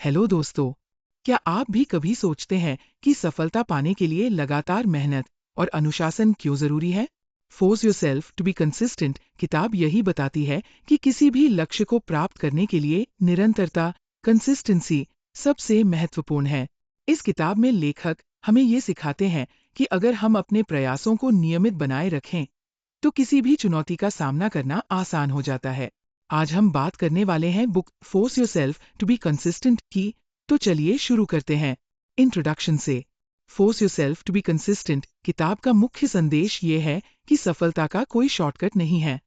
Hello दोस्तों, क्या आप भी कभी सोचते हैं कि सफलता पाने के लिए लगातार मेहनत और अनुशासन क्यों जरूरी है? Force yourself to be consistent किताब यही बताती है कि किसी भी लक्ष्य को प्राप्त करने के लिए निरंतरता, कंसिस्टेंसी सबसे महत्वपूर्ण है। इस किताब में लेखक हमें ये सिखाते हैं कि अगर हम अपने प्रयासों को नियमित बनाए रखें, तो किसी भी चुनौती का सामना करना आसान हो जाता है। आज हम बात करने वाले हैं book force yourself to be consistent की। तो चलिए शुरू करते हैं। इंट्रोडक्शन से force yourself to be consistent किताब का मुख्य संदेश ये है कि सफलता का कोई शॉर्टकट नहीं है।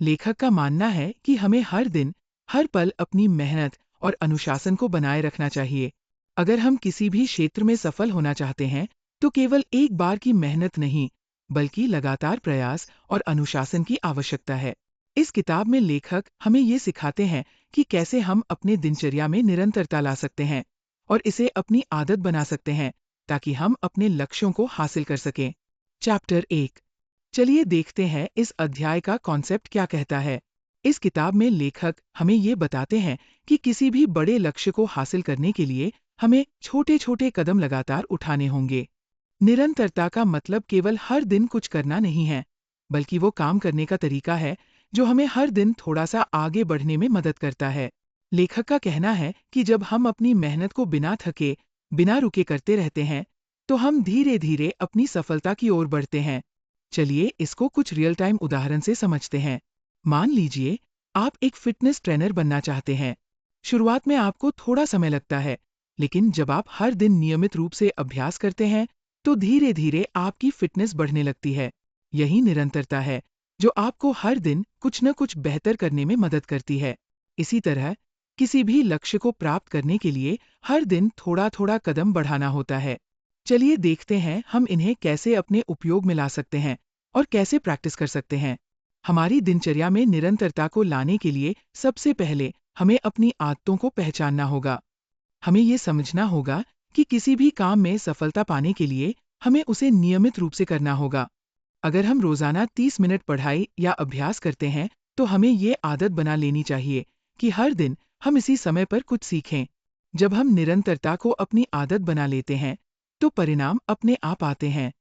लेखक का मानना है कि हमें हर दिन, हर पल अपनी मेहनत और अनुशासन को बनाए रखना चाहिए। अगर हम किसी भी क्षेत्र में सफल होना चाहते हैं, तो केवल एक बार की मेहनत नहीं, बल्कि लगातार प्रयास और अनुशासन की आवश्यकता है। इस किताब में लेखक हमें ये सिखाते हैं कि कैसे हम अपने दिनचर्या में निरंतरता ला सकते हैं और इसे अपनी आदत बना सकते हैं, ताकि हम अपने लक्ष्यों को हासिल कर सकें। चैप्टर 1। चलिए देखते हैं इस अध्याय का कॉन्सेप्ट क्या कहता है। इस किताब में लेखक हमें ये बताते हैं कि किसी भी बड़े लक्ष्य को हासिल करने के लिए हमें छोटे-छोटे कदम लगातार उठाने होंगे। निरंतरता का मतलब केवल हर दिन कुछ करना नहीं है, बल्कि वो काम करने का तरीका है जो हमें हर दिन थोड़ा सा आगे बढ़ने में मदद करता है। लेखक का कहना है कि जब हम अपनी मेहनत को बिना थके, बिना रुके करते रहते हैं, तो हम धीरे धीरे अपनी सफलता की ओर बढ़ते हैं। चलिए इसको कुछ रियल टाइम उदाहरण से समझते हैं। मान लीजिए आप एक फिटनेस ट्रेनर बनना चाहते हैं। शुरुआत में आपको थोड़ा समय लगता है, लेकिन जब आप हर दिन नियमित रूप से अभ्यास करते हैं, तो धीरे धीरे आपकी फिटनेस बढ़ने लगती है। यही निरंतरता है, जो आपको हर दिन कुछ न कुछ बेहतर करने में मदद करती है। इसी तरह किसी भी लक्ष्य को प्राप्त करने के लिए हर दिन थोड़ा थोड़ा कदम बढ़ाना होता है। चलिए देखते हैं हम इन्हें कैसे अपने उपयोग में ला सकते हैं और कैसे प्रैक्टिस कर सकते हैं। हमारी दिनचर्या में निरंतरता को लाने के लिए सबसे पहले हमें अपनी आदतों को पहचानना होगा। हमें ये समझना होगा कि किसी भी काम में सफलता पाने के लिए हमें उसे नियमित रूप से करना होगा। अगर हम रोजाना 30 मिनट पढ़ाई या अभ्यास करते हैं, तो हमें ये आदत बना लेनी चाहिए कि हर दिन हम इसी समय पर कुछ सीखें। जब हम निरंतरता को अपनी आदत बना लेते हैं, तो परिणाम अपने आप आते हैं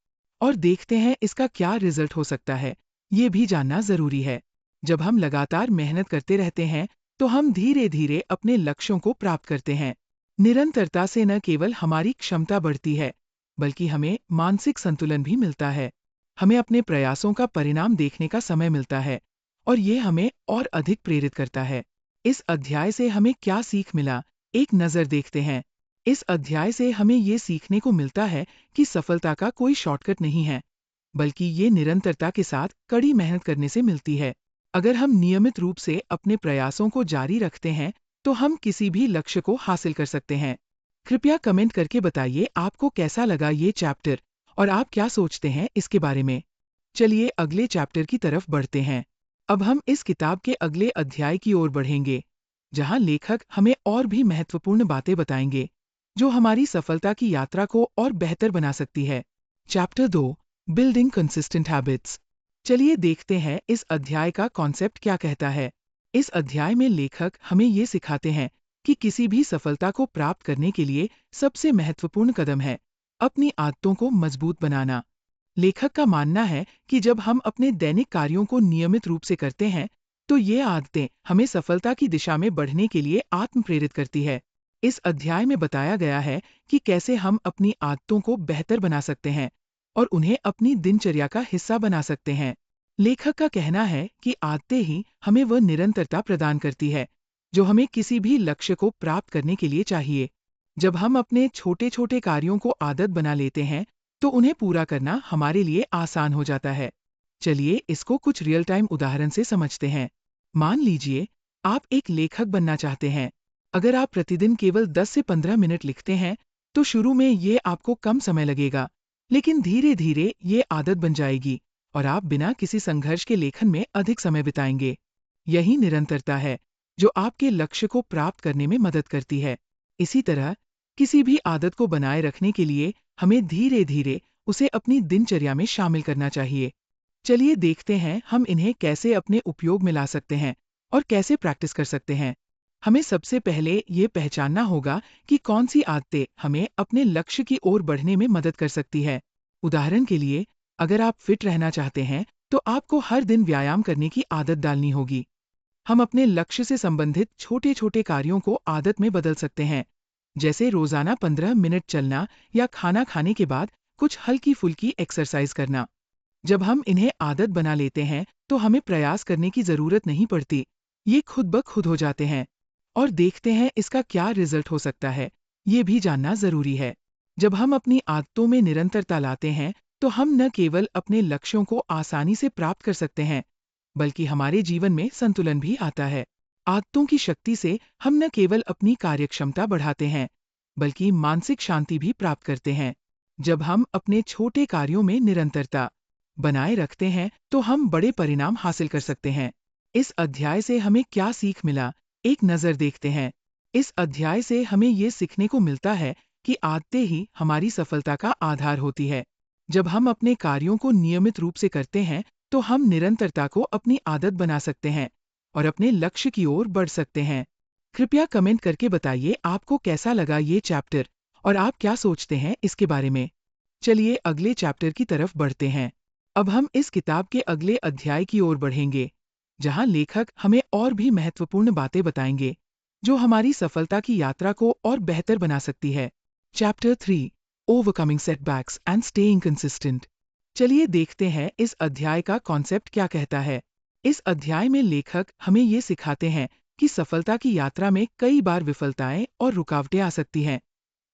और देखते हैं इसका क्या रिजल्ट हो सकता है, ये भी जानना जरूरी है। जब हम लगातार मेहनत करते रहते हैं, तो हम धीरे धीरे अपने लक्ष्यों को प्राप्त करते हैं। निरंतरता से न केवल हमारी क्षमता बढ़ती है, बल्कि हमें मानसिक संतुलन भी मिलता है। हमें अपने प्रयासों का परिणाम देखने का समय मिलता है और ये हमें और अधिक प्रेरित करता है। इस अध्याय से हमें क्या सीख मिला, एक नज़र देखते हैं। इस अध्याय से हमें ये सीखने को मिलता है कि सफलता का कोई शॉर्टकट नहीं है, बल्कि ये निरंतरता के साथ कड़ी मेहनत करने से मिलती है। अगर हम नियमित रूप से अपने प्रयासों को जारी रखते हैं, तो हम किसी भी लक्ष्य को हासिल कर सकते हैं। कृपया कमेंट करके बताइए आपको कैसा लगा ये चैप्टर और आप क्या सोचते हैं इसके बारे में। चलिए अगले चैप्टर की तरफ बढ़ते हैं। अब हम इस किताब के अगले अध्याय की ओर बढ़ेंगे, जहां लेखक हमें और भी महत्वपूर्ण बातें बताएंगे, जो हमारी सफलता की यात्रा को और बेहतर बना सकती है। Chapter 2, building consistent habits. चलिए देखते हैं इस अध्याय का कॉन्सेप्ट क्या कहता है। इस अध्याय में लेखक हमें ये सिखाते हैं कि किसी भी सफलता को प्राप्त करने के लिए सबसे महत्वपूर्ण कदम है अपनी आदतों को मजबूत बनाना। लेखक का मानना है कि जब हम अपने दैनिक कार्यों को नियमित रूप से करते हैं, तो ये आदतें हमें सफलता की दिशा में बढ़ने के लिए आत्म प्रेरित करती है। इस अध्याय में बताया गया है कि कैसे हम अपनी आदतों को बेहतर बना सकते हैं और उन्हें अपनी दिनचर्या का हिस्सा बना सकते हैं। लेखक का कहना है कि आदतें ही हमें वह निरंतरता प्रदान करती है, जो हमें किसी भी लक्ष्य को प्राप्त करने के लिए चाहिए। जब हम अपने छोटे छोटे कार्यों को आदत बना लेते हैं, तो उन्हें पूरा करना हमारे लिए आसान हो जाता है। चलिए इसको कुछ रियल टाइम उदाहरण से समझते हैं। मान लीजिए आप एक लेखक बनना चाहते हैं। अगर आप प्रतिदिन केवल 10 से 15 मिनट लिखते हैं, तो शुरू में ये आपको कम समय लगेगा, लेकिन धीरे धीरे ये आदत बन जाएगी और आप बिना किसी संघर्ष के लेखन में अधिक समय बिताएंगे। यही निरंतरता है, जो आपके लक्ष्य को प्राप्त करने में मदद करती है। इसी तरह किसी भी आदत को बनाए रखने के लिए हमें धीरे धीरे उसे अपनी दिनचर्या में शामिल करना चाहिए। चलिए देखते हैं हम इन्हें कैसे अपने उपयोग में ला सकते हैं और कैसे प्रैक्टिस कर सकते हैं। हमें सबसे पहले ये पहचानना होगा कि कौन सी आदतें हमें अपने लक्ष्य की ओर बढ़ने में मदद कर सकती है। उदाहरण के लिए, अगर आप फिट रहना चाहते हैं, तो आपको हर दिन व्यायाम करने की आदत डालनी होगी। हम अपने लक्ष्य से संबंधित छोटे-छोटे कार्यों को आदत में बदल सकते हैं, जैसे रोजाना 15 मिनट चलना या खाना खाने के बाद कुछ हल्की-फुल्की एक्सरसाइज करना। जब हम इन्हें आदत बना लेते हैं, तो हमें प्रयास करने की जरूरत नहीं पड़ती। ये खुद ब खुद हो जाते हैं। और देखते हैं इसका क्या रिजल्ट हो सकता है, ये भी जानना जरूरी है। जब हम अपनी आदतों में निरंतरता लाते हैं, तो हम न केवल अपने लक्ष्यों को आसानी से प्राप्त कर सकते हैं, बल्कि हमारे जीवन में संतुलन भी आता है। आदतों की शक्ति से हम न केवल अपनी कार्यक्षमता बढ़ाते हैं, बल्कि मानसिक शांति भी प्राप्त करते हैं। जब हम अपने छोटे कार्यों में निरंतरता बनाए रखते हैं, तो हम बड़े परिणाम हासिल कर सकते हैं। इस अध्याय से हमें क्या सीख मिला, एक नजर देखते हैं। इस अध्याय से हमें ये सीखने को मिलता है कि आदतें ही हमारी सफलता का आधार होती है। जब हम अपने कार्यों को नियमित रूप से करते हैं, तो हम निरंतरता को अपनी आदत बना सकते हैं और अपने लक्ष्य की ओर बढ़ सकते हैं। कृपया कमेंट करके बताइए आपको कैसा लगा ये चैप्टर और आप क्या सोचते हैं इसके बारे में। चलिए अगले चैप्टर की तरफ बढ़ते हैं। अब हम इस किताब के अगले अध्याय की ओर बढ़ेंगे, जहां लेखक हमें और भी महत्वपूर्ण बातें बताएंगे, जो हमारी सफलता की यात्रा को और बेहतर बना सकती है। Chapter 3, overcoming setbacks and staying consistent. चलिए देखते हैं इस अध्याय का कॉन्सेप्ट क्या कहता है। इस अध्याय में लेखक हमें ये सिखाते हैं कि सफलता की यात्रा में कई बार विफलताएं और रुकावटें आ सकती हैं,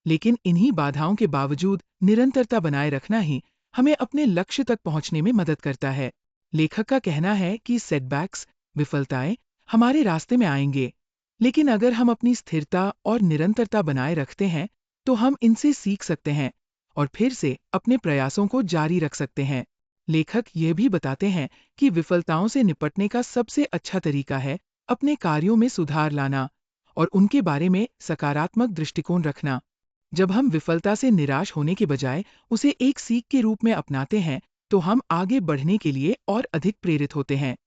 लेकिन इन्हीं बाधाओं के बावजूद निरंतरता बनाए रखना ही हमें अपने लक्ष्य तक पहुंचने में मदद करता है। लेखक का कहना है कि सेटबैक्स, विफलताएं हमारे रास्ते में आएंगे, लेकिन अगर हम अपनी स्थिरता और निरंतरता बनाए रखते हैं, तो हम इनसे सीख सकते हैं और फिर से अपने प्रयासों को जारी रख सकते हैं। लेखक यह भी बताते हैं कि विफलताओं से निपटने का सबसे अच्छा तरीका है अपने कार्यों में सुधार लाना और उनके बारे में सकारात्मक दृष्टिकोण रखना। जब हम विफलता से निराश होने के बजाय उसे एक सीख के रूप में अपनाते हैं, तो हम आगे बढ़ने के लिए और अधिक प्रेरित होते हैं।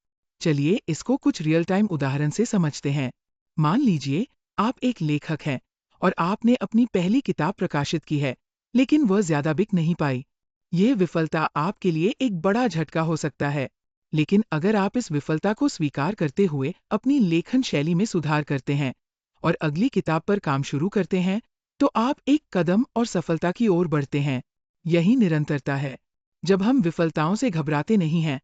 चलिए इसको कुछ रियल टाइम उदाहरण से समझते हैं। मान लीजिए आप एक लेखक हैं और आपने अपनी पहली किताब प्रकाशित की है, लेकिन वह ज्यादा बिक नहीं पाई। यह विफलता आपके लिए एक बड़ा झटका हो सकता है। लेकिन अगर आप इस विफलता को स्वीकार करते हुए अपनी लेखन शैली में सुधार करते हैं और अगली किताब पर काम शुरू करते हैं, तो आप एक कदम और सफलता की ओर बढ़ते हैं। यही निरंतरता है। जब हम विफलताओं से घबराते नहीं हैं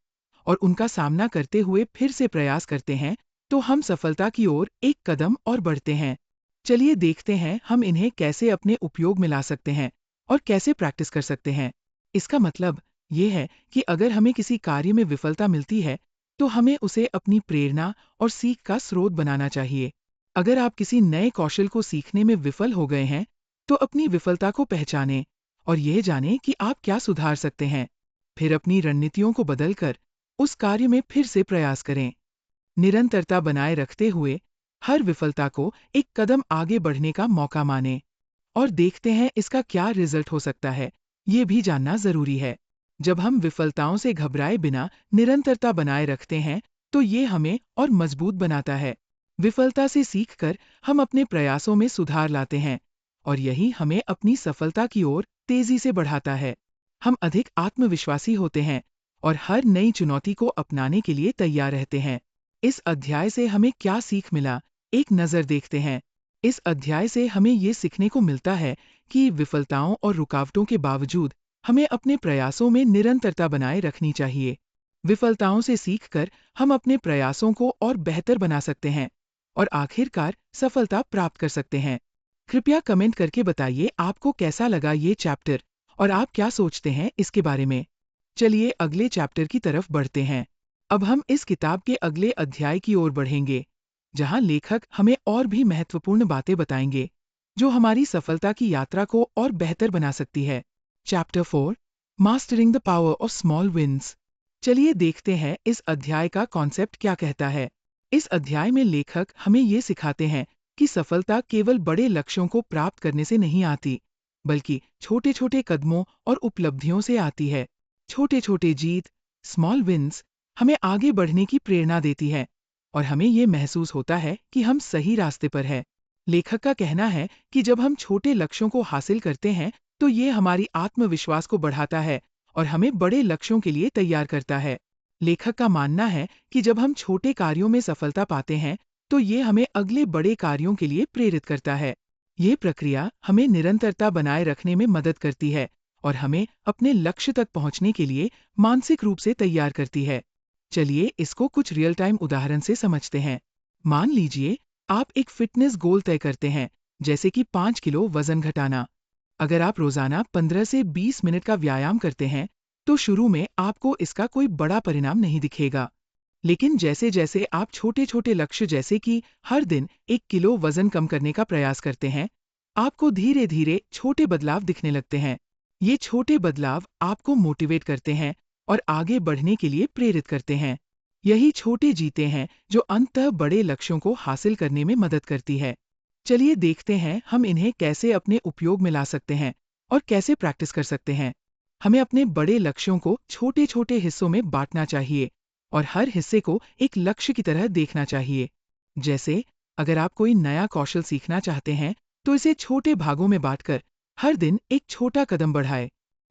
और उनका सामना करते हुए फिर से प्रयास करते हैं, तो हम सफलता की ओर एक कदम और बढ़ते हैं। चलिए देखते हैं हम इन्हें कैसे अपने उपयोग में ला सकते हैं और कैसे प्रैक्टिस कर सकते हैं। इसका मतलब ये है कि अगर हमें किसी कार्य में विफलता मिलती है, तो हमें उसे अपनी प्रेरणा और सीख का स्रोत बनाना चाहिए। अगर आप किसी नए कौशल को सीखने में विफल हो गए हैं, तो अपनी विफलता को पहचानें और यह जानें कि आप क्या सुधार सकते हैं। फिर अपनी रणनीतियों को बदलकर उस कार्य में फिर से प्रयास करें। निरंतरता बनाए रखते हुए हर विफलता को एक कदम आगे बढ़ने का मौका मानें और देखते हैं इसका क्या रिजल्ट हो सकता है, ये भी जानना जरूरी है। जब हम विफलताओं से घबराए बिना निरंतरता बनाए रखते हैं, तो ये हमें और मजबूत बनाता है। विफलता से सीखकर हम अपने प्रयासों में सुधार लाते हैं और यही हमें अपनी सफलता की ओर तेजी से बढ़ाता है। हम अधिक आत्मविश्वासी होते हैं और हर नई चुनौती को अपनाने के लिए तैयार रहते हैं। इस अध्याय से हमें क्या सीख मिला, एक नजर देखते हैं। इस अध्याय से हमें ये सीखने को मिलता है कि विफलताओं और रुकावटों के बावजूद हमें अपने प्रयासों में निरंतरता बनाए रखनी चाहिए। विफलताओं से सीखकर हम अपने प्रयासों को और बेहतर बना सकते हैं और आखिरकार सफलता प्राप्त कर सकते हैं। कृपया कमेंट करके बताइए आपको कैसा लगा ये चैप्टर और आप क्या सोचते हैं इसके बारे में। चलिए अगले चैप्टर की तरफ बढ़ते हैं। अब हम इस किताब के अगले अध्याय की ओर बढ़ेंगे, जहां लेखक हमें और भी महत्वपूर्ण बातें बताएंगे, जो हमारी सफलता की यात्रा को और बेहतर बना सकती है। Chapter 4, mastering the power of small wins. चलिए देखते हैं इस अध्याय का कॉन्सेप्ट क्या कहता है। इस अध्याय में लेखक हमें ये सिखाते हैं कि सफलता केवल बड़े लक्ष्यों को प्राप्त करने से नहीं आती, बल्कि छोटे छोटे कदमों और उपलब्धियों से आती है। छोटे छोटे जीत, स्मॉल विन्स, हमें आगे बढ़ने की प्रेरणा देती है और हमें ये महसूस होता है कि हम सही रास्ते पर हैं। लेखक का कहना है कि जब हम छोटे लक्ष्यों को हासिल करते हैं तो ये हमारी आत्मविश्वास को बढ़ाता है और हमें बड़े लक्ष्यों के लिए तैयार करता है। लेखक का मानना है कि जब हम छोटे कार्यों में सफलता पाते हैं तो ये हमें अगले बड़े कार्यों के लिए प्रेरित करता है। ये प्रक्रिया हमें निरंतरता बनाए रखने में मदद करती है और हमें अपने लक्ष्य तक पहुंचने के लिए मानसिक रूप से तैयार करती है। चलिए इसको कुछ रियल टाइम उदाहरण से समझते हैं। मान लीजिए आप एक फिटनेस गोल तय करते हैं, जैसे कि 5 किलो वजन घटाना। अगर आप रोजाना 15 से 20 मिनट का व्यायाम करते हैं, तो शुरू में आपको इसका कोई बड़ा परिणाम नहीं दिखेगा। लेकिन जैसे जैसे आप छोटे छोटे लक्ष्य जैसे कि हर दिन 1 किलो वजन कम करने का प्रयास करते हैं, आपको धीरे धीरे छोटे बदलाव दिखने लगते हैं। ये छोटे बदलाव आपको मोटिवेट करते हैं और आगे बढ़ने के लिए प्रेरित करते हैं। यही छोटे जीते हैं जो अंततः बड़े लक्ष्यों को हासिल करने में मदद करती है। चलिए देखते हैं हम इन्हें कैसे अपने उपयोग में ला सकते हैं और कैसे प्रैक्टिस कर सकते हैं। हमें अपने बड़े लक्ष्यों को छोटे छोटे हिस्सों में बांटना चाहिए और हर हिस्से को एक लक्ष्य की तरह देखना चाहिए। जैसे अगर आप कोई नया कौशल सीखना चाहते हैं तो इसे छोटे भागों में बांटकर हर दिन एक छोटा कदम बढ़ाएं।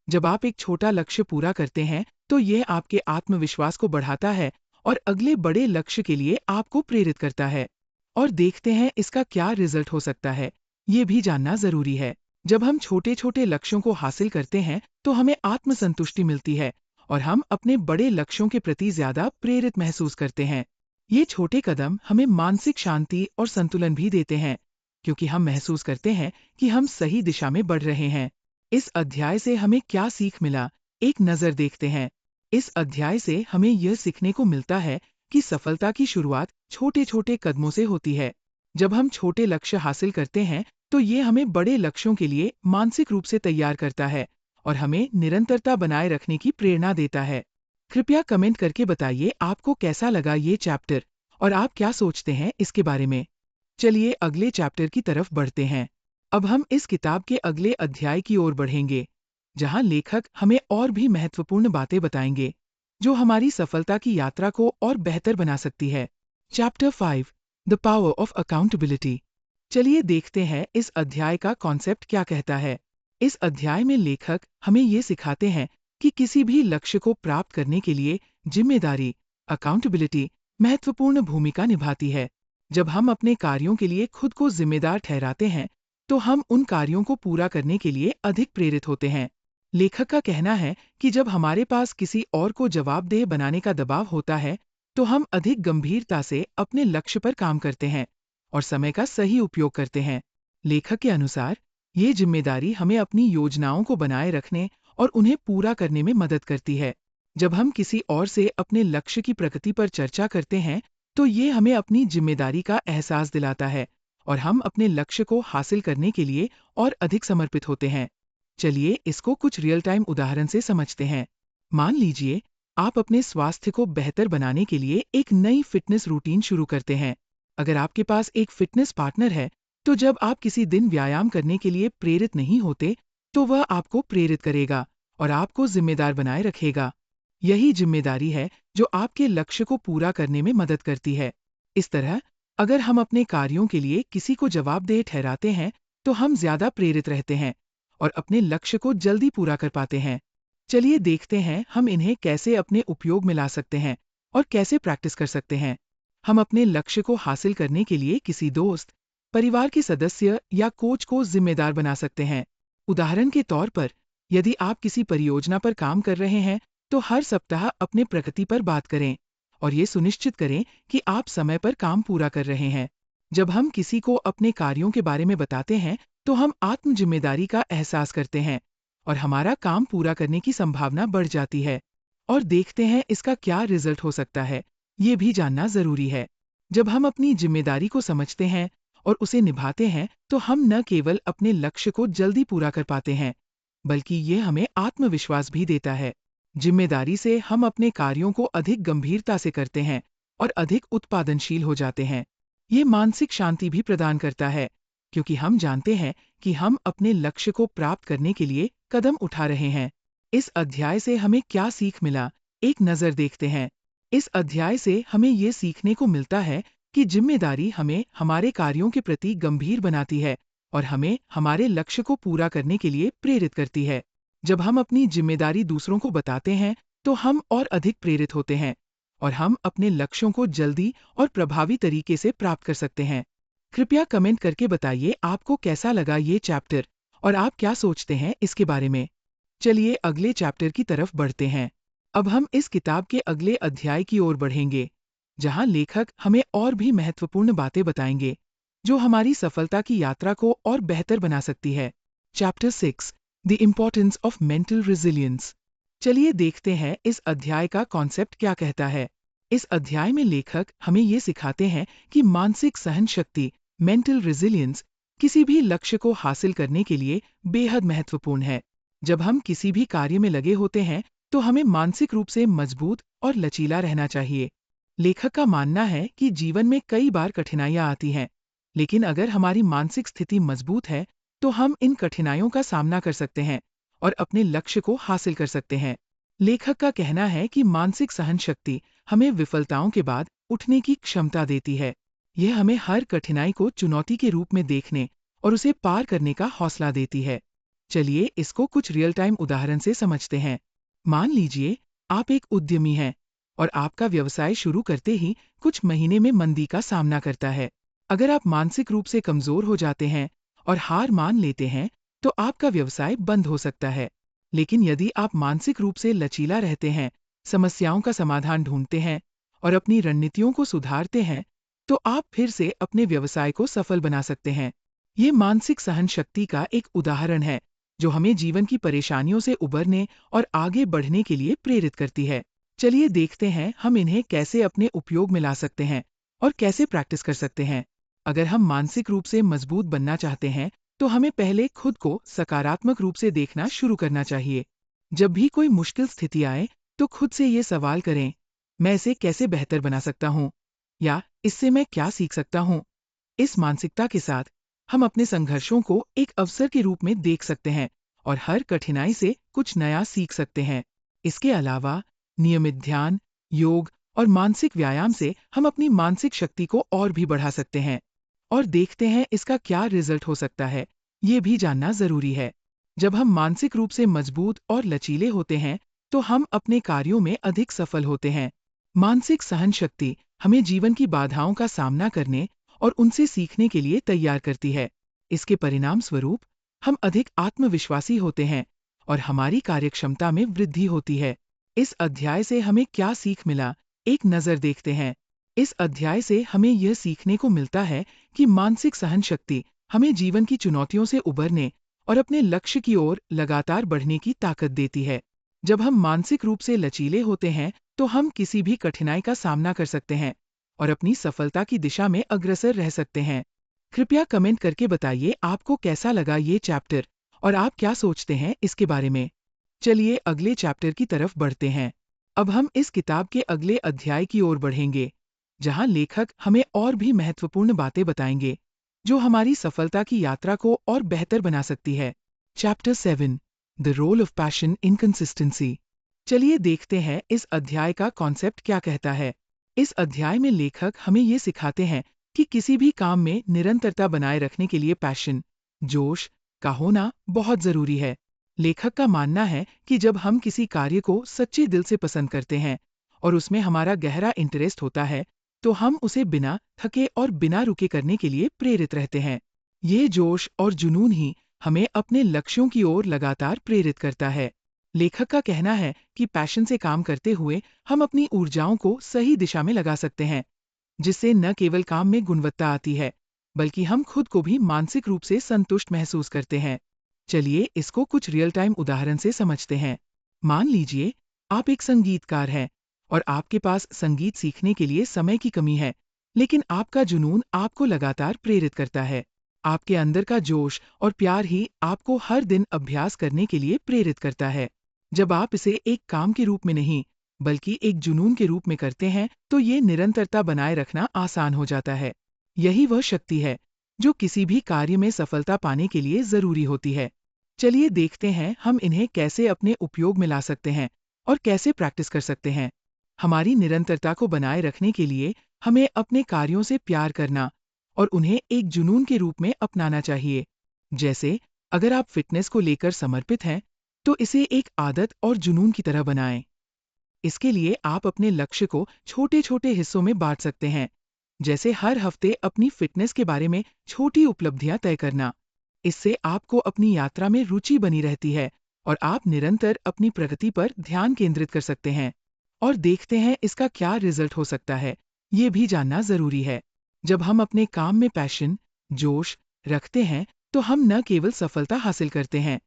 जब आप एक छोटा लक्ष्य पूरा करते हैं तो यह आपके आत्मविश्वास को बढ़ाता है और अगले बड़े लक्ष्य के लिए आपको प्रेरित करता है। और देखते हैं इसका क्या रिजल्ट हो सकता है, ये भी जानना जरूरी है। जब हम छोटे छोटे लक्ष्यों को हासिल करते हैं तो हमें आत्मसंतुष्टि मिलती है और हम अपने बड़े लक्ष्यों के प्रति ज्यादा प्रेरित महसूस करते हैं। ये छोटे कदम हमें मानसिक शांति और संतुलन भी देते हैं, क्योंकि हम महसूस करते हैं कि हम सही दिशा में बढ़ रहे हैं। इस अध्याय से हमें क्या सीख मिला, एक नजर देखते हैं। इस अध्याय से हमें यह सीखने को मिलता है कि सफलता की शुरुआत छोटे छोटे कदमों से होती है। जब हम छोटे लक्ष्य हासिल करते हैं तो ये हमें बड़े लक्ष्यों के लिए मानसिक रूप से तैयार करता है और हमें निरंतरता बनाए रखने की प्रेरणा देता है। कृपया कमेंट करके बताइए आपको कैसा लगा ये चैप्टर और आप क्या सोचते हैं इसके बारे में। चलिए अगले चैप्टर की तरफ बढ़ते हैं। अब हम इस किताब के अगले अध्याय की ओर बढ़ेंगे, जहां लेखक हमें और भी महत्वपूर्ण बातें बताएंगे जो हमारी सफलता की यात्रा को और बेहतर बना सकती है। Chapter 5, the power of accountability. चलिए देखते हैं इस अध्याय का कॉन्सेप्ट क्या कहता है। इस अध्याय में लेखक हमें ये सिखाते हैं कि किसी भी लक्ष्य को प्राप्त करने के लिए जिम्मेदारी, अकाउंटेबिलिटी महत्वपूर्ण भूमिका निभाती है। जब हम अपने कार्यों के लिए खुद को जिम्मेदार ठहराते हैं तो हम उन कार्यों को पूरा करने के लिए अधिक प्रेरित होते हैं। लेखक का कहना है कि जब हमारे पास किसी और को जवाबदेह बनाने का दबाव होता है तो हम अधिक गंभीरता से अपने लक्ष्य पर काम करते हैं और समय का सही उपयोग करते हैं। लेखक के अनुसार ये जिम्मेदारी हमें अपनी योजनाओं को बनाए रखने और उन्हें पूरा करने में मदद करती है। जब हम किसी और से अपने लक्ष्य की प्रगति पर चर्चा करते हैं तो ये हमें अपनी जिम्मेदारी का एहसास दिलाता है और हम अपने लक्ष्य को हासिल करने के लिए और अधिक समर्पित होते हैं। चलिए इसको कुछ रियल टाइम उदाहरण से समझते हैं। मान लीजिए आप अपने स्वास्थ्य को बेहतर बनाने के लिए एक नई फिटनेस रूटीन शुरू करते हैं। अगर आपके पास एक फिटनेस पार्टनर है तो जब आप किसी दिन व्यायाम करने के लिए प्रेरित नहीं होते तो वह आपको प्रेरित करेगा और आपको जिम्मेदार बनाए रखेगा। यही जिम्मेदारी है जो आपके लक्ष्य को पूरा करने में मदद करती है। इस तरह अगर हम अपने कार्यों के लिए किसी को जवाबदेह ठहराते हैं तो हम ज्यादा प्रेरित रहते हैं और अपने लक्ष्य को जल्दी पूरा कर पाते हैं। चलिए देखते हैं हम इन्हें कैसे अपने उपयोग में ला सकते हैं और कैसे प्रैक्टिस कर सकते हैं। हम अपने लक्ष्य को हासिल करने के लिए किसी दोस्त, परिवार के सदस्य या कोच को जिम्मेदार बना सकते हैं। उदाहरण के तौर पर, यदि आप किसी परियोजना पर काम कर रहे हैं तो हर सप्ताह अपने प्रगति पर बात करें और ये सुनिश्चित करें कि आप समय पर काम पूरा कर रहे हैं। जब हम किसी को अपने कार्यों के बारे में बताते हैं तो हम आत्म जिम्मेदारी का एहसास करते हैं और हमारा काम पूरा करने की संभावना बढ़ जाती है। और देखते हैं इसका क्या रिजल्ट हो सकता है, ये भी जानना जरूरी है। जब हम अपनी जिम्मेदारी को समझते हैं और उसे निभाते हैं तो हम न केवल अपने लक्ष्य को जल्दी पूरा कर पाते हैं, बल्कि ये हमें आत्मविश्वास भी देता है। जिम्मेदारी से हम अपने कार्यों को अधिक गंभीरता से करते हैं और अधिक उत्पादनशील हो जाते हैं। ये मानसिक शांति भी प्रदान करता है, क्योंकि हम जानते हैं कि हम अपने लक्ष्य को प्राप्त करने के लिए कदम उठा रहे हैं। इस अध्याय से हमें क्या सीख मिला, एक नजर देखते हैं। इस अध्याय से हमें ये सीखने को मिलता है कि जिम्मेदारी हमें हमारे कार्यों के प्रति गंभीर बनाती है और हमें हमारे लक्ष्य को पूरा करने के लिए प्रेरित करती है। जब हम अपनी जिम्मेदारी दूसरों को बताते हैं, तो हम और अधिक प्रेरित होते हैं और हम अपने लक्ष्यों को जल्दी और प्रभावी तरीके से प्राप्त कर सकते हैं। कृपया कमेंट करके बताइए आपको कैसा लगा ये चैप्टर और आप क्या सोचते हैं इसके बारे में। चलिए अगले चैप्टर की तरफ बढ़ते हैं। अब हम इस किताब के अगले अध्याय की ओर बढ़ेंगे, जहां लेखक हमें और भी महत्वपूर्ण बातें बताएंगे, जो हमारी सफलता की यात्रा को और बेहतर बना सकती है। Chapter 6, the importance of mental resilience. चलिए देखते हैं इस अध्याय का कॉन्सेप्ट क्या कहता है। इस अध्याय में लेखक हमें ये सिखाते हैं कि मानसिक सहन शक्ति, मेंटल रेजिलियंस, किसी भी लक्ष्य को हासिल करने के लिए बेहद महत्वपूर्ण है। जब हम किसी भी कार्य में लगे होते हैं, तो हमें मानसिक रूप से मजबूत और लचीला रहना चाहिए। लेखक का मानना है कि जीवन में कई बार कठिनाइयां आती हैं, लेकिन अगर हमारी मानसिक स्थिति मजबूत है, तो हम इन कठिनाइयों का सामना कर सकते हैं और अपने लक्ष्य को हासिल कर सकते हैं। लेखक का कहना है कि मानसिक सहन शक्ति हमें विफलताओं के बाद उठने की क्षमता देती है। यह हमें हर कठिनाई को चुनौती के रूप में देखने और उसे पार करने का हौसला देती है। चलिए इसको कुछ रियल टाइम उदाहरण से समझते हैं। मान लीजिए आप एक उद्यमी हैं और आपका व्यवसाय शुरू करते ही कुछ महीने में मंदी का सामना करता है। अगर आप मानसिक रूप से कमजोर हो जाते हैं और हार मान लेते हैं, तो आपका व्यवसाय बंद हो सकता है। लेकिन यदि आप मानसिक रूप से लचीला रहते हैं, समस्याओं का समाधान ढूंढते हैं और अपनी रणनीतियों को सुधारते हैं, तो आप फिर से अपने व्यवसाय को सफल बना सकते हैं। ये मानसिक सहन शक्ति का एक उदाहरण है, जो हमें जीवन की परेशानियों से उबरने और आगे बढ़ने के लिए प्रेरित करती है। चलिए देखते हैं हम इन्हें कैसे अपने उपयोग में ला सकते हैं और कैसे प्रैक्टिस कर सकते हैं। अगर हम मानसिक रूप से मजबूत बनना चाहते हैं, तो हमें पहले खुद को सकारात्मक रूप से देखना शुरू करना चाहिए। जब भी कोई मुश्किल स्थिति आए, तो खुद से ये सवाल करें, मैं इसे कैसे बेहतर बना सकता हूँ? या इससे मैं क्या सीख सकता हूँ? इस मानसिकता के साथ हम अपने संघर्षों को एक अवसर के रूप में देख सकते हैं और हर कठिनाई से कुछ नया सीख सकते हैं। इसके अलावा नियमित ध्यान, योग और मानसिक व्यायाम से हम अपनी मानसिक शक्ति को और भी बढ़ा सकते हैं और देखते हैं इसका क्या रिजल्ट हो सकता है। ये भी जानना जरूरी है। जब हम मानसिक रूप से मजबूत और लचीले होते हैं, तो हम अपने कार्यों में अधिक सफल होते हैं। मानसिक सहन शक्ति हमें जीवन की बाधाओं का सामना करने और उनसे सीखने के लिए तैयार करती है। इसके परिणाम स्वरूप हम अधिक आत्मविश्वासी होते हैं और हमारी कार्यक्षमता में वृद्धि होती है। इस अध्याय से हमें क्या सीख मिला, एक नजर देखते हैं। इस अध्याय से हमें यह सीखने को मिलता है कि मानसिक सहन शक्ति हमें जीवन की चुनौतियों से उबरने और अपने लक्ष्य की ओर लगातार बढ़ने की ताकत देती है। जब हम मानसिक रूप से लचीले होते हैं, तो हम किसी भी कठिनाई का सामना कर सकते हैं और अपनी सफलता की दिशा में अग्रसर रह सकते हैं। कृपया कमेंट करके बताइए आपको कैसा लगा ये चैप्टर और आप क्या सोचते हैं इसके बारे में। चलिए अगले चैप्टर की तरफ बढ़ते हैं। अब हम इस किताब के अगले अध्याय की ओर बढ़ेंगे, जहां लेखक हमें और भी महत्वपूर्ण बातें बताएंगे, जो हमारी सफलता की यात्रा को और बेहतर बना सकती है। Chapter 7, the role of passion in consistency. चलिए देखते हैं इस अध्याय का कॉन्सेप्ट क्या कहता है। इस अध्याय में लेखक हमें ये सिखाते हैं कि किसी भी काम में निरंतरता बनाए रखने के लिए पैशन, जोश का होना बहुत जरूरी है। लेखक का मानना है कि जब हम किसी कार्य को सच्चे दिल से पसंद करते हैं और उसमें हमारा गहरा इंटरेस्ट होता है, तो हम उसे बिना थके और बिना रुके करने के लिए प्रेरित रहते हैं। ये जोश और जुनून ही हमें अपने लक्ष्यों की ओर लगातार प्रेरित करता है। लेखक का कहना है कि पैशन से काम करते हुए हम अपनी ऊर्जाओं को सही दिशा में लगा सकते हैं, जिससे न केवल काम में गुणवत्ता आती है, बल्कि हम खुद को भी मानसिक रूप से संतुष्ट महसूस करते हैं। चलिए इसको कुछ रियल टाइम उदाहरण से समझते हैं। मान लीजिए आप एक संगीतकार हैं और आपके पास संगीत सीखने के लिए समय की कमी है, लेकिन आपका जुनून आपको लगातार प्रेरित करता है। आपके अंदर का जोश और प्यार ही आपको हर दिन अभ्यास करने के लिए प्रेरित करता है। जब आप इसे एक काम के रूप में नहीं, बल्कि एक जुनून के रूप में करते हैं, तो ये निरंतरता बनाए रखना आसान हो जाता है। यही वह शक्ति है जो किसी भी कार्य में सफलता पाने के लिए जरूरी होती है। चलिए देखते हैं हम इन्हें कैसे अपने उपयोग में ला सकते हैं और कैसे प्रैक्टिस कर सकते हैं। हमारी निरंतरता को बनाए रखने के लिए हमें अपने कार्यों से प्यार करना और उन्हें एक जुनून के रूप में अपनाना चाहिए। जैसे अगर आप फिटनेस को लेकर समर्पित हैं, तो इसे एक आदत और जुनून की तरह बनाएं। इसके लिए आप अपने लक्ष्य को छोटे-छोटे हिस्सों में बांट सकते हैं, जैसे हर हफ्ते अपनी फिटनेस के बारे में छोटी उपलब्धियां तय करना। इससे आपको अपनी यात्रा में रुचि बनी रहती है और आप निरंतर अपनी प्रगति पर ध्यान केंद्रित कर सकते हैं। और देखते हैं इसका क्या रिजल्ट हो सकता है, ये भी जानना जरूरी है। जब हम अपने काम में पैशन, जोश रखते हैं, तो हम न केवल सफलता हासिल करते हैं,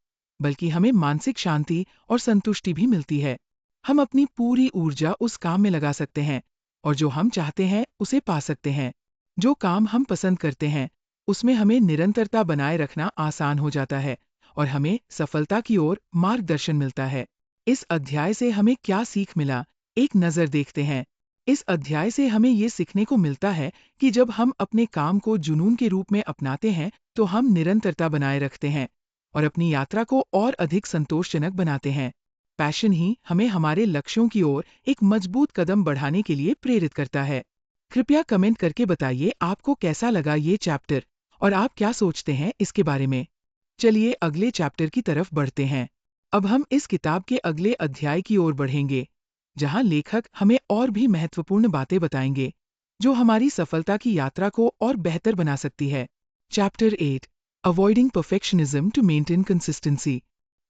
बल्कि हमें मानसिक शांति और संतुष्टि भी मिलती है। हम अपनी पूरी ऊर्जा उस काम में लगा सकते हैं और जो हम चाहते हैं उसे पा सकते हैं। जो काम हम पसंद करते हैं, उसमें हमें निरंतरता बनाए रखना आसान हो जाता है और हमें सफलता की ओर मार्गदर्शन मिलता है। इस अध्याय से हमें क्या सीख मिला, एक नज़र देखते हैं। इस अध्याय से हमें ये सीखने को मिलता है कि जब हम अपने काम को जुनून के रूप में अपनाते हैं, तो हम निरंतरता बनाए रखते हैं और अपनी यात्रा को और अधिक संतोषजनक बनाते हैं। पैशन ही हमें हमारे लक्ष्यों की ओर एक मजबूत कदम बढ़ाने के लिए प्रेरित करता है। कृपया कमेंट करके बताइए आपको कैसा लगा ये चैप्टर और आप क्या सोचते हैं इसके बारे में। चलिए अगले चैप्टर की तरफ बढ़ते हैं। अब हम इस किताब के अगले अध्याय की ओर बढ़ेंगे, जहां लेखक हमें और भी महत्वपूर्ण बातें बताएंगे, जो हमारी सफलता की यात्रा को और बेहतर बना सकती है। Chapter 8, avoiding perfectionism to maintain consistency.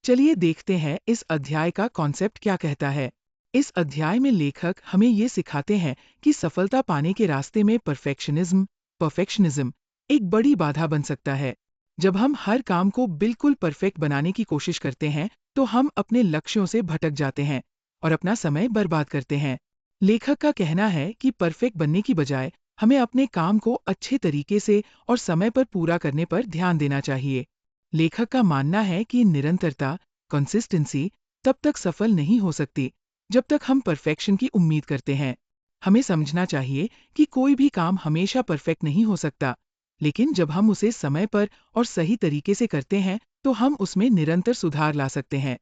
चलिए देखते हैं इस अध्याय का कॉन्सेप्ट क्या कहता है। इस अध्याय में लेखक हमें ये सिखाते हैं कि सफलता पाने के रास्ते में परफेक्शनिज्म एक बड़ी बाधा बन सकता है। जब हम हर काम को बिल्कुल परफेक्ट बनाने की कोशिश करते हैं, तो हम अपने लक्ष्यों से भटक जाते हैं और अपना समय बर्बाद करते हैं। लेखक का कहना है कि परफेक्ट बनने की बजाय हमें अपने काम को अच्छे तरीके से और समय पर पूरा करने पर ध्यान देना चाहिए। लेखक का मानना है कि निरंतरता, कंसिस्टेंसी तब तक सफल नहीं हो सकती जब तक हम परफेक्शन की उम्मीद करते हैं। हमें समझना चाहिए कि कोई भी काम हमेशा परफेक्ट नहीं हो सकता, लेकिन जब हम उसे समय पर और सही तरीके से करते हैं, तो हम उसमें निरंतर सुधार ला सकते हैं।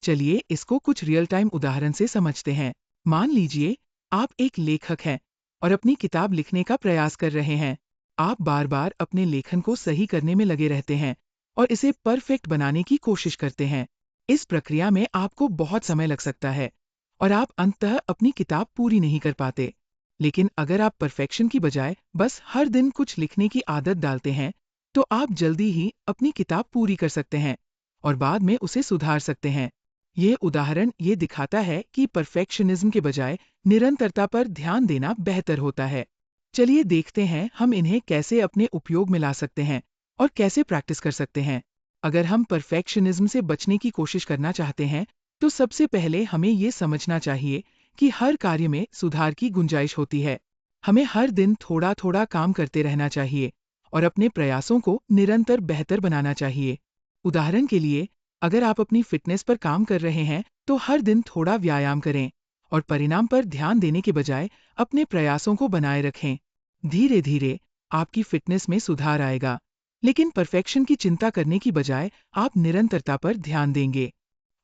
चलिए इसको कुछ रियल टाइम उदाहरण से समझते हैं। मान लीजिए आप एक लेखक हैं और अपनी किताब लिखने का प्रयास कर रहे हैं। आप बार बार अपने लेखन को सही करने में लगे रहते हैं और इसे परफेक्ट बनाने की कोशिश करते हैं। इस प्रक्रिया में आपको बहुत समय लग सकता है और आप अंततः अपनी किताब पूरी नहीं कर पाते। लेकिन अगर आप परफेक्शन की बजाय बस हर दिन कुछ लिखने की आदत डालते हैं, तो आप जल्दी ही अपनी किताब पूरी कर सकते हैं और बाद में उसे सुधार सकते हैं। ये उदाहरण ये दिखाता है कि परफेक्शनिज्म के बजाय निरंतरता पर ध्यान देना बेहतर होता है। चलिए देखते हैं हम इन्हें कैसे अपने उपयोग में ला सकते हैं और कैसे प्रैक्टिस कर सकते हैं। अगर हम परफेक्शनिज्म से बचने की कोशिश करना चाहते हैं, तो सबसे पहले हमें ये समझना चाहिए कि हर कार्य में सुधार की गुंजाइश होती है। हमें हर दिन थोड़ा थोड़ा काम करते रहना चाहिए और अपने प्रयासों को निरंतर बेहतर बनाना चाहिए। उदाहरण के लिए, अगर आप अपनी फिटनेस पर काम कर रहे हैं, तो हर दिन थोड़ा व्यायाम करें और परिणाम पर ध्यान देने के बजाय अपने प्रयासों को बनाए रखें। धीरे धीरे आपकी फिटनेस में सुधार आएगा, लेकिन परफेक्शन की चिंता करने की बजाय आप निरंतरता पर ध्यान देंगे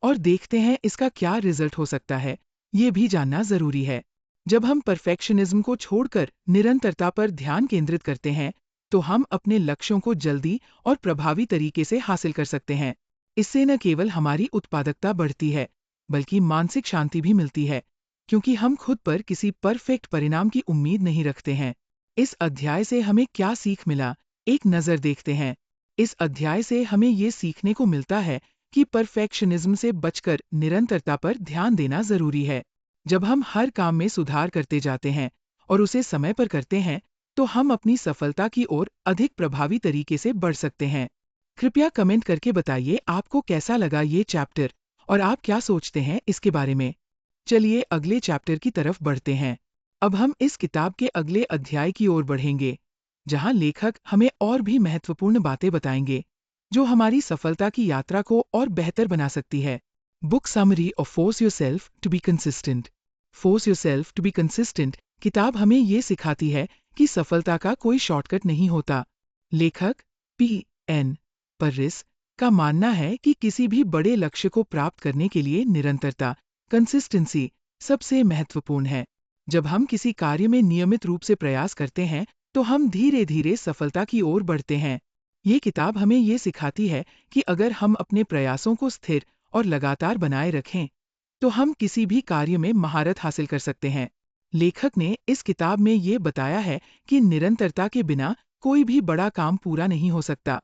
और देखते हैं इसका क्या रिजल्ट हो सकता है, ये भी जानना जरूरी है। जब हम परफेक्शनिज्म को छोड़कर निरंतरता पर ध्यान केंद्रित करते हैं, तो हम अपने लक्ष्यों को जल्दी और प्रभावी तरीके से हासिल कर सकते हैं। इससे न केवल हमारी उत्पादकता बढ़ती है, बल्कि मानसिक शांति भी मिलती है, क्योंकि हम खुद पर किसी परफेक्ट परिणाम की उम्मीद नहीं रखते हैं। इस अध्याय से हमें क्या सीख मिला, एक नज़र देखते हैं। इस अध्याय से हमें ये सीखने को मिलता है कि परफेक्शनिज्म से बचकर निरंतरता पर ध्यान देना जरूरी है। जब हम हर काम में सुधार करते जाते हैं और उसे समय पर करते हैं, तो हम अपनी सफलता की ओर अधिक प्रभावी तरीके से बढ़ सकते हैं। कृपया कमेंट करके बताइए आपको कैसा लगा ये चैप्टर और आप क्या सोचते हैं इसके बारे में। चलिए अगले चैप्टर की तरफ बढ़ते हैं। अब हम इस किताब के अगले अध्याय की ओर बढ़ेंगे, जहां लेखक हमें और भी महत्वपूर्ण बातें बताएंगे, जो हमारी सफलता की यात्रा को और बेहतर बना सकती है। Book summary of force yourself to be consistent. Force yourself to be consistent किताब हमें ये सिखाती है कि सफलता का कोई शॉर्टकट नहीं होता। लेखक P.N. पर्रिस का मानना है कि किसी भी बड़े लक्ष्य को प्राप्त करने के लिए निरंतरता, कंसिस्टेंसी सबसे महत्वपूर्ण है। जब हम किसी कार्य में नियमित रूप से प्रयास करते हैं, तो हम धीरे धीरे सफलता की ओर बढ़ते हैं। ये किताब हमें ये सिखाती है कि अगर हम अपने प्रयासों को स्थिर और लगातार बनाए रखें, तो हम किसी भी कार्य में महारत हासिल कर सकते हैं। लेखक ने इस किताब में ये बताया है कि निरंतरता के बिना कोई भी बड़ा काम पूरा नहीं हो सकता।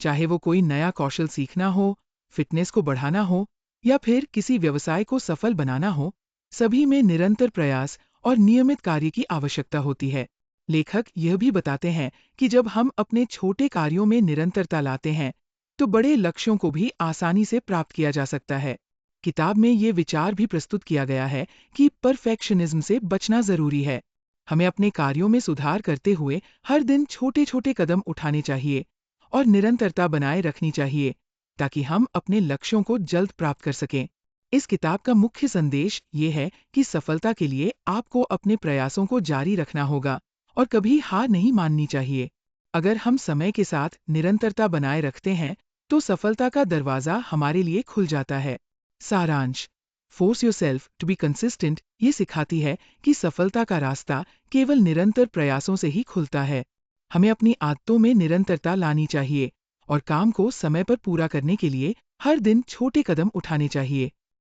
चाहे वो कोई नया कौशल सीखना हो, फिटनेस को बढ़ाना हो या फिर किसी व्यवसाय को सफल बनाना हो, सभी में निरंतर प्रयास और नियमित कार्य की आवश्यकता होती है। लेखक यह भी बताते हैं कि जब हम अपने छोटे कार्यों में निरंतरता लाते हैं, तो बड़े लक्ष्यों को भी आसानी से प्राप्त किया जा सकता है। किताब में ये विचार भी प्रस्तुत किया गया है कि परफेक्शनिज्म से बचना जरूरी है। हमें अपने कार्यों में सुधार करते हुए हर दिन छोटे छोटे कदम उठाने चाहिए और निरंतरता बनाए रखनी चाहिए, ताकि हम अपने लक्ष्यों को जल्द प्राप्त कर सकें। इस किताब का मुख्य संदेश ये है कि सफलता के लिए आपको अपने प्रयासों को जारी रखना होगा और कभी हार नहीं माननी चाहिए। अगर हम समय के साथ निरंतरता बनाए रखते हैं, तो सफलता का दरवाजा हमारे लिए खुल जाता है। सारांश: force yourself to be consistent ये सिखाती है कि सफलता का रास्ता केवल निरंतर प्रयासों से ही खुलता है। हमें अपनी आदतों में निरंतरता लानी चाहिए और काम को समय पर पूरा करने के लिए हर दिन छोटे कदम उठाने चाहिए।